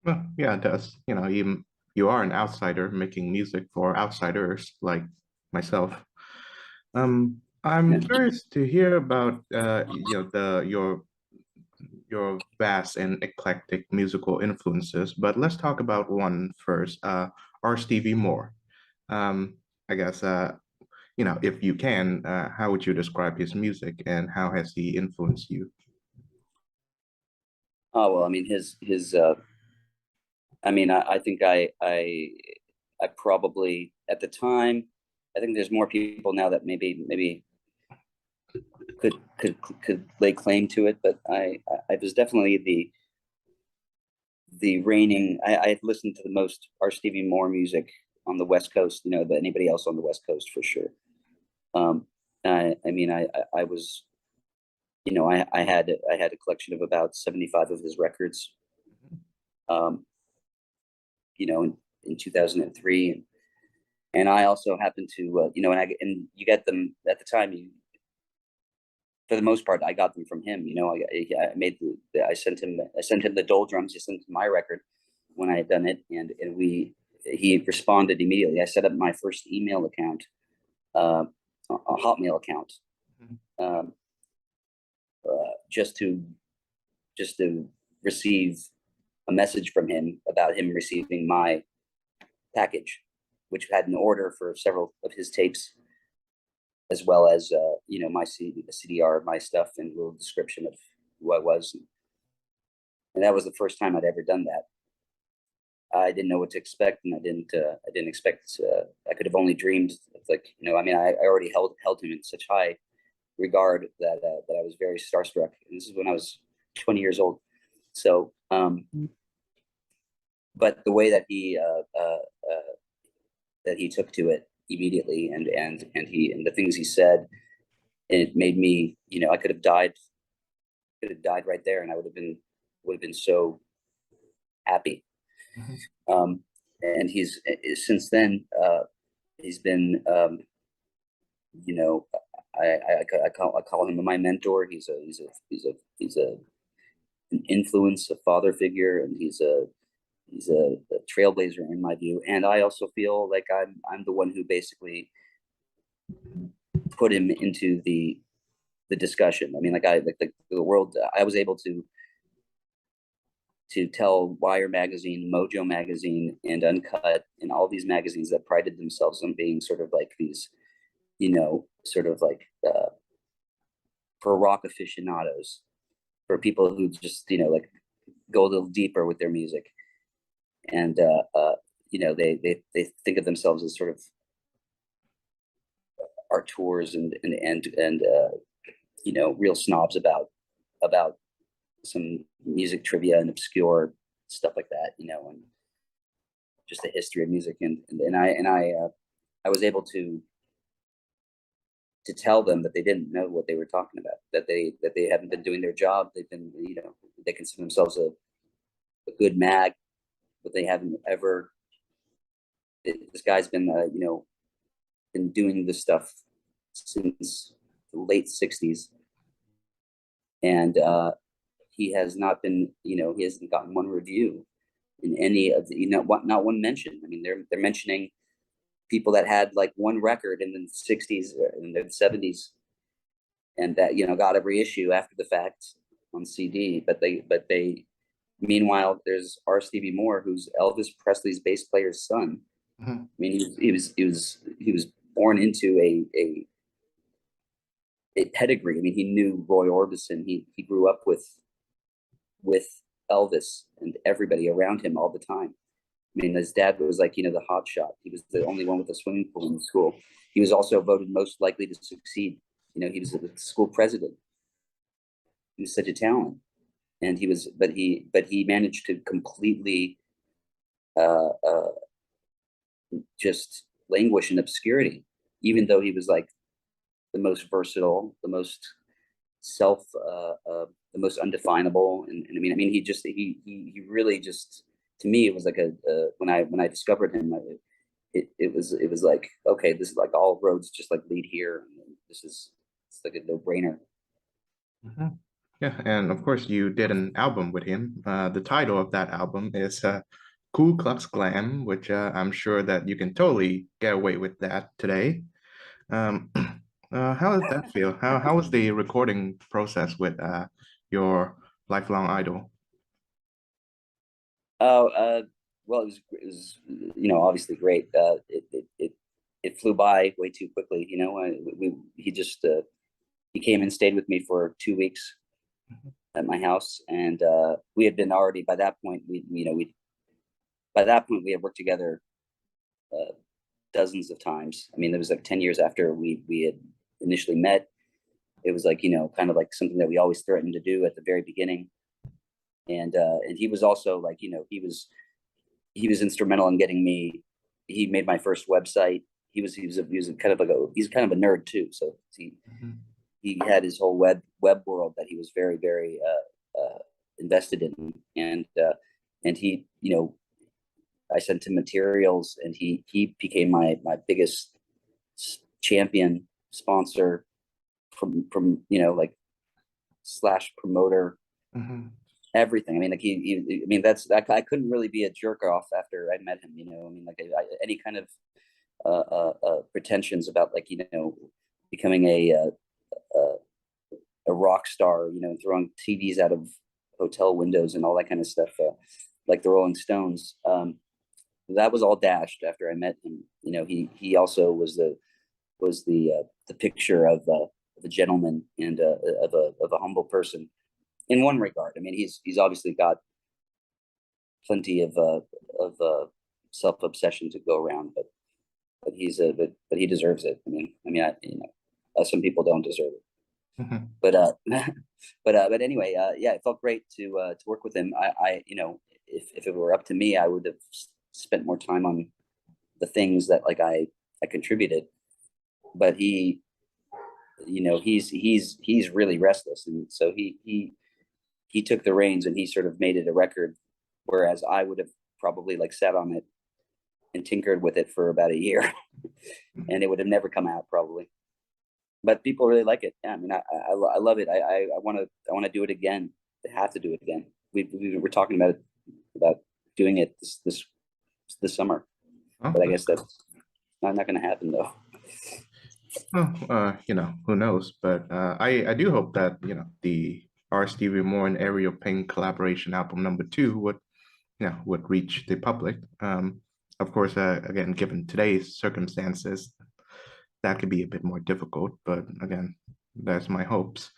Well, yeah, it does. Even you are an outsider making music for outsiders like myself. I'm Yeah. curious to hear about your vast and eclectic musical influences, but let's talk about one first. R. Stevie Moore. Um, I guess if you can, how would you describe his music and how has he influenced you? Oh well, I mean his I mean I think I probably at the time, I think there's more people now that maybe could lay claim to it, but I was definitely the reigning. I listened to the most R. Stevie Moore music on the West Coast, than anybody else on the West Coast for sure. Um, I mean, I was, I had a collection of about 75 of his records, um, in 2003, and I also happened to, and you get them at the time. For the most part, I got them from him. I made I sent him the doldrums. He sent him my record when I had done it, and he responded immediately. I set up my first email account, uh, a Hotmail account, um, just to receive a message from him about him receiving my package, which had an order for several of his tapes, as well as my CDR of my stuff and a little description of who I was, and that was the first time I'd ever done that. I didn't know what to expect, and I didn't expect. I could have only dreamed of, like, I mean, I already held him in such high regard that I was very starstruck. And this is when I was 20 years old. So, but the way that he took to it immediately, and the things he said, it made me, I could have died right there, and I would have been so happy. Mhm. Um, and he's since then, he's been, you know, I call him my mentor. He's an influence, a father figure, and he's a trailblazer in my view. And I also feel like I'm the one who basically put him into the discussion. I mean, like the world. I was able to tell Wire magazine, Mojo magazine, and Uncut, and all these magazines that prided themselves on being sort of like these, sort of like, for rock aficionados, for people who just, like, go a little deeper with their music, and they think of themselves as sort of arteurs and real snobs about some music trivia and obscure stuff like that, and just the history of music, and I was able to tell them that they didn't know what they were talking about, that they haven't been doing their job. They've been, they consider themselves a good mag, but they haven't ever. This guy's been, been doing this stuff since the late '60s, and he has not been, he hasn't gotten one review in any of the, not one mention. I mean, they're mentioning people that had like one record in the '60s and the '70s, and that, got a reissue after the fact on CD. But they meanwhile, there's R. Stevie Moore, who's Elvis Presley's bass player's son. Mhm. I mean, he was born into a pedigree. I mean, he knew Roy Orbison. He grew up with Elvis and everybody around him all the time. I mean, his dad was like, the hot shot. He was the only one with a swimming pool in the school. He was also voted most likely to succeed. He was the school president. He was such a talent, and but he managed to completely, uh, just languish in obscurity, even though he was like the most versatile, the most self, the most undefinable. And I mean, he really just, to me, it was like when I discovered him, it was like, okay, this is like all roads just like lead here, and this is, it's like a no brainer. Mhm. Yeah, and of course you did an album with him. The title of that album is Ku Klux Glam, which I'm sure that you can totally get away with that today. Um, how did that feel? How was the recording process with your lifelong idol? Oh, well, it was obviously great. It flew by way too quickly. He came and stayed with me for 2 weeks at my house, and we had been already by that point. We had worked together uh, dozens of times. I mean, it was like 10 years after we had initially met. It was like kind of like something that we always threatened to do at the very beginning. And he was also like he was instrumental in getting me. He made my first website. He was kind of like he's kind of a nerd too. So Mhm, he had his whole web world that he was very very invested in, and he I sent him materials, and he became my biggest champion sponsor from like slash promoter, mhm, everything. I mean, like I mean, I couldn't really be a jerk off after I met him. I mean, like any kind of pretensions about like becoming a rock star, throwing TVs out of hotel windows and all that kind of stuff, like the Rolling Stones. That was all dashed after I met him. He also was the picture of a gentleman and of a humble person in one regard. I mean, he's obviously got plenty of self obsession to go around, but he deserves it. Some people don't deserve it, mhm. but but anyway, yeah, it felt great to work with him. If it were up to me, I would have spent more time on the things that like I contributed, but he's really restless, and so he took the reins and he sort of made it a record, whereas I would have probably like sat on it and tinkered with it for about a year, and it would have never come out probably. But people really like it. Yeah, I mean, I love it. I want to do it again. I have to do it again. We were talking about doing it this summer, Oh, but I that's guess cool. that's not going to happen though. Well, who knows? But I do hope that, the R. Stevie Moore and Ariel Pink collaboration album number two would reach the public. Of course, again, given today's circumstances, that could be a bit more difficult. But again, that's my hopes.